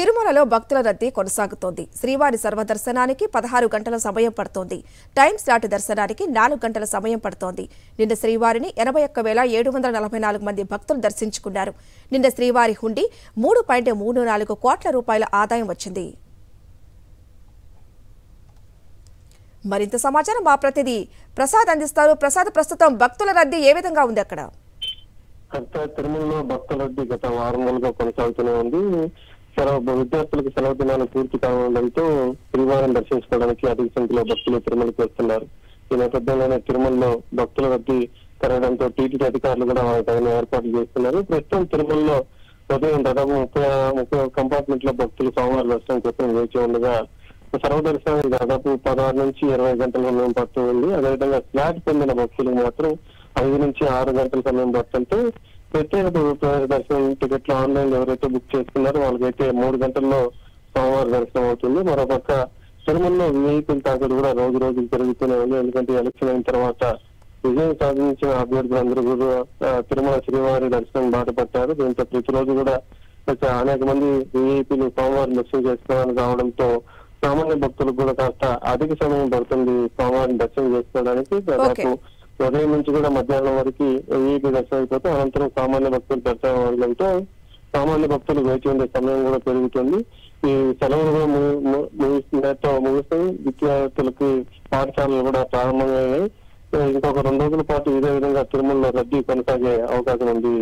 తిరుమలలో భక్తుల రద్దీ కొనసాగుతోంది. శ్రీవారి సర్వదర్శనానికి 16 గంటల సమయం పడుతోంది. టైం స్లాట్ దర్శనానికి 4 గంటల సమయం పడుతోంది. నిన్న శ్రీవారిని 81,744 మంది భక్తులు దర్శించుకున్నారు. నిన్న శ్రీవారి హుండీ 3.34 కోట్ల రూపాయల ఆదాయం వచ్చింది. మరింత సమాచారం మా ప్రతినిధి ప్రసాద్ అందిస్తారు. ప్రసాద్, ప్రస్తుతం భక్తుల రద్దీ ఏ విధంగా ఉంది అక్కడ? తిరుమలలో భక్తుల రద్దీ గత వారం రోజులుగా కొనసాగుతూనే ఉంది. విద్యార్థులకు సెలవు దినాలు పూర్తి కావడంతో శ్రీవారిని దర్శించుకోవడానికి అధిక సంఖ్యలో భక్తులు తిరుమలకు వస్తున్నారు. ఈ నేపథ్యంలోనే తిరుమలలో భక్తుల రద్దీ పెరగడంతో టీటీడీ అధికారులు కూడా తగిన ఏర్పాట్లు చేస్తున్నారు. ప్రస్తుతం తిరుమలలో ఉదయం దాదాపు 30 కంపార్ట్మెంట్ లో భక్తులు సోమవారం దర్శనం కోసం వేచి ఉండగా సర్వదర్శనానికి దాదాపు 16 నుంచి 20 గంటల సమయం పడుతుంది. అదేవిధంగా స్లాట్ పొందిన భక్తులకు మాత్రం 5 నుంచి 6 గంటల సమయం పడుతుంటే ప్రత్యేక దర్శనం టికెట్లు ఆన్లైన్ ఎవరైతే బుక్ చేసుకున్నారో వాళ్ళకైతే 3 గంటల్లో సోమవారం దర్శనం అవుతుంది. మరోపక్క తిరుమలలో విఐపీల తాకిడి కూడా రోజు రోజుకు పెరుగుతూనే ఉంది. ఎందుకంటే ఎలక్షన్ అయిన తర్వాత విజయం సాధించిన అభ్యర్థులందరూ కూడా తిరుమల శ్రీవారి దర్శనం బాట పట్టారు. దీంతో ప్రతిరోజు కూడా అనేక మంది విఐపీలు సోమవారం దర్శనం చేసుకోవడానికి రావడంతో సామాన్య భక్తులకు కూడా కాస్త అధిక సమయం పడుతుంది సోమవారం దర్శనం చేసుకోవడానికి. దాదాపు ఉదయం నుంచి కూడా మధ్యాహ్నం వరకు ఈపీ దర్శనం అయిపోతే అనంతరం సామాన్య భక్తులు దర్శనం అవ్వడంతో సామాన్య భక్తులు వేచి ఉండే సమయం కూడా పెరుగుతుంది. ఈ సెలవులు కూడా ముగిస్తాయి. విద్యార్థులకి పాఠశాలలు కూడా ప్రారంభమయ్యాయి. ఇంకొక 2 రోజుల పాటు ఇదే విధంగా తిరుమలలో రద్దీ కొనసాగే అవకాశం ఉంది.